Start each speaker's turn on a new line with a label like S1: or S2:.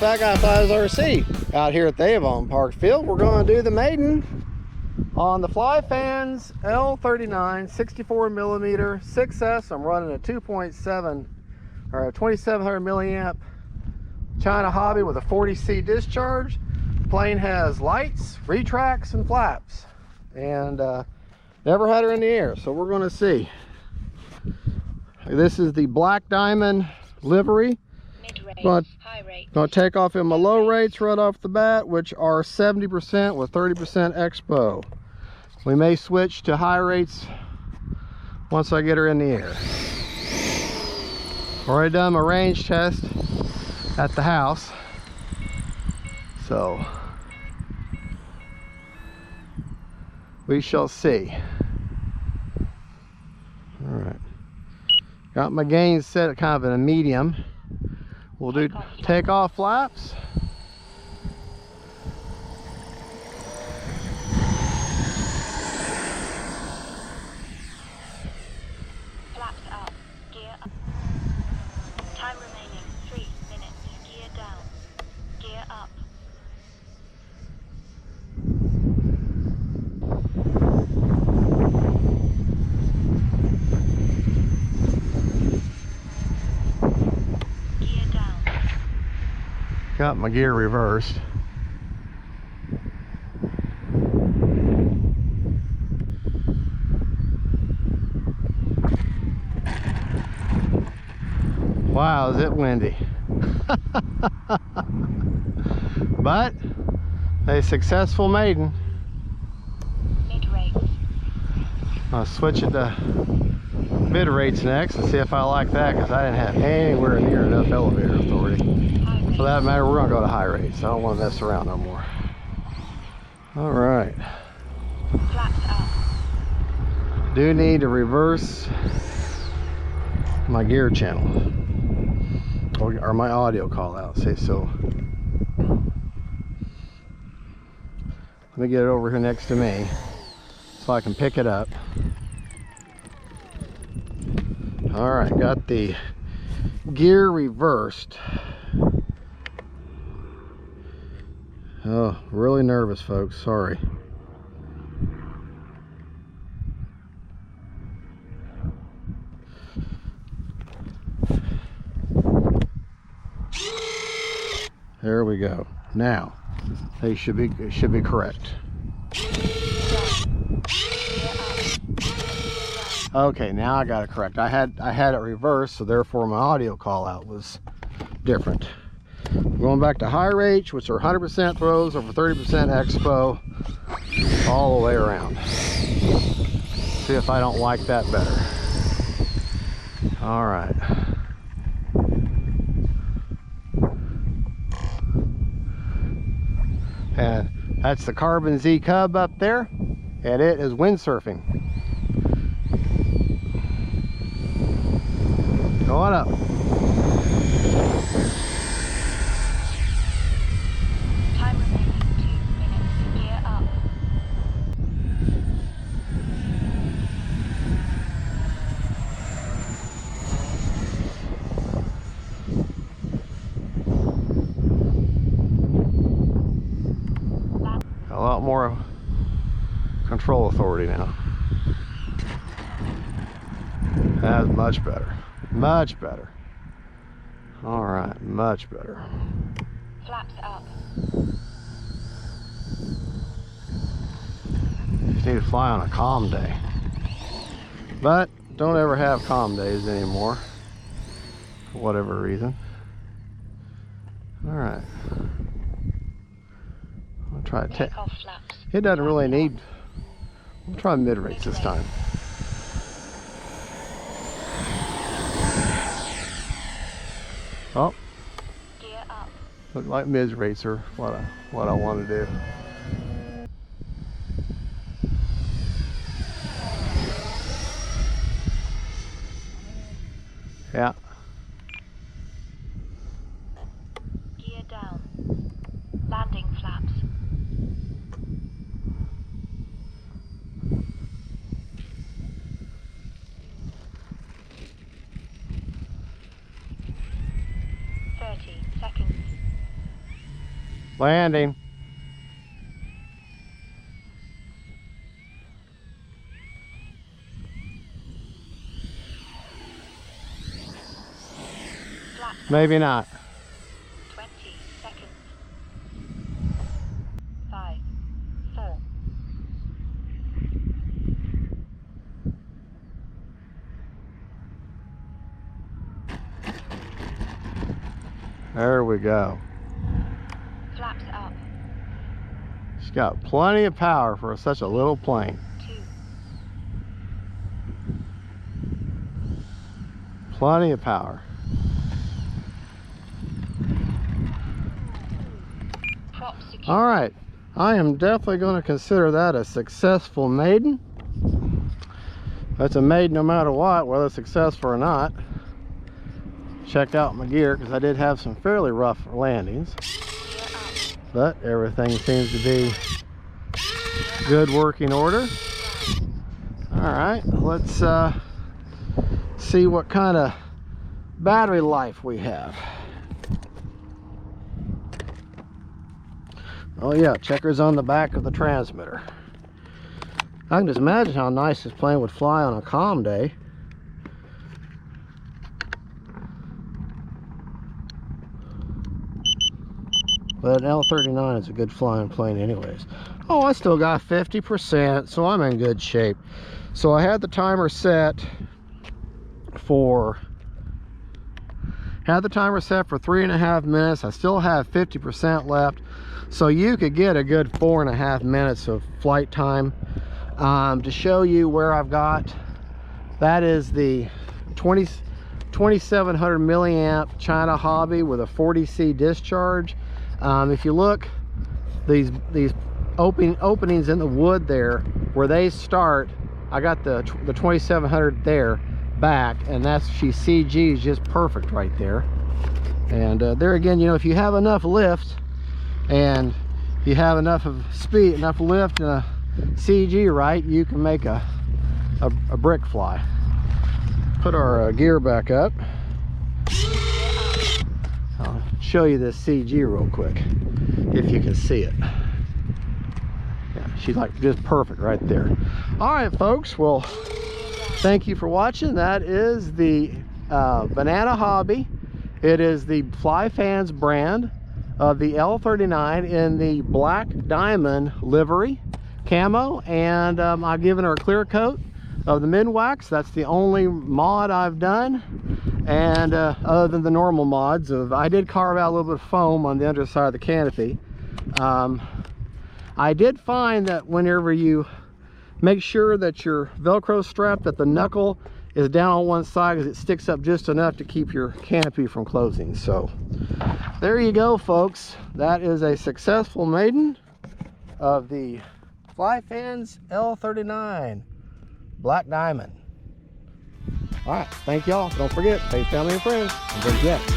S1: back at Flies RC out here at the Avon Park Field. We're going to do the Maiden on the FlyFans L-39 64mm 6S. I'm running a 2.7 or a 2700 milliamp China Hobby with a 40C discharge. Plane has lights, retracts, and flaps, and never had her in the air, so we're going to see. This is the black diamond livery. Going to take off in my low rates right off the bat, which are 70% with 30% expo. We may switch to high rates once I get her in the air. Already done my range test at the house, so we shall see. All right, got my gain set at kind of in a medium. We'll do takeoff flaps.
S2: Flaps up, gear up. Time remaining 3 minutes. Gear down, gear up.
S1: Got my gear reversed. Wow, is it windy. But a successful maiden.
S2: Mid-rate.
S1: I'll switch it to mid rates next and see if I like that, because I didn't have anywhere near enough elevator authority. For that matter, we're gonna go to high rates. I don't want to mess around no more. All right.
S2: Flaps up.
S1: Do need to reverse my gear channel or my audio call out, say so. Let me get it over here next to me so I can pick it up. All right, got the gear reversed. Oh, really nervous, folks. Sorry. There we go. Now, it should be correct. Okay, now I got it correct. I had it reversed, so therefore my audio call out was different. Going back to high rates, which are 100% throws over 30% expo, all the way around. See if I don't like that better. All right. And that's the Carbon Z Cub up there, and it is windsurfing. Going up.
S2: Time remaining 2 minutes. Gear up.
S1: A lot more control authority now. That's much better. Much better. All right, much better.
S2: Flaps up.
S1: Just need to fly on a calm day. But don't ever have calm days anymore, for whatever reason. All right. I'll try to take
S2: off flaps.
S1: It doesn't really need. We'll try mid rates this time. Oh,
S2: Gear up.
S1: look like mid rates are what I want to do. Yeah.
S2: Gear down. Landing flaps.
S1: Landing. Maybe not.
S2: 20 seconds. 5, 4.
S1: There we go.
S2: Flaps up.
S1: She's got plenty of power for such a little plane.
S2: 2.
S1: Plenty of power.
S2: Prop secure.
S1: All right, I am definitely going to consider that a successful maiden. That's a maiden no matter what, whether it's successful or not. Checked out my gear because I did have some fairly rough landings, but everything seems to be good working order. All right, let's see what kind of battery life we have. Oh yeah, checkers on the back of the transmitter. I can just imagine how nice this plane would fly on a calm day. But an L-39 is a good flying plane anyways. Oh, I still got 50%, so I'm in good shape. So I had the timer set for 3.5 minutes. I still have 50% left. So you could get a good 4.5 minutes of flight time. To show you where I've got, that is the 2700 milliamp China Hobby with a 40C discharge. If you look, these openings in the wood there where they start, I got the 2700 there back, and she CG is just perfect right there. And there again, you know, if you have enough lift and you have enough of speed, enough lift and a CG right, you can make a brick fly. Put our gear back up. I'll show you this CG real quick if you can see it. Yeah, she's like just perfect right there. All right, folks, well, thank you for watching. That is the Banana Hobby. It is the FlyFans brand of the L-39 in the black diamond livery camo, and I've given her a clear coat of the Minwax. That's the only mod I've done, and other than the normal mods of, I did carve out a little bit of foam on the underside of the canopy. I did find that whenever you make sure that your Velcro strap, that the knuckle is down on one side, because it sticks up just enough to keep your canopy from closing. So there you go, folks. That is a successful maiden of the FlyFans L-39 Black Diamond. All right, thank y'all. Don't forget, faith, family, and friends, and don't forget.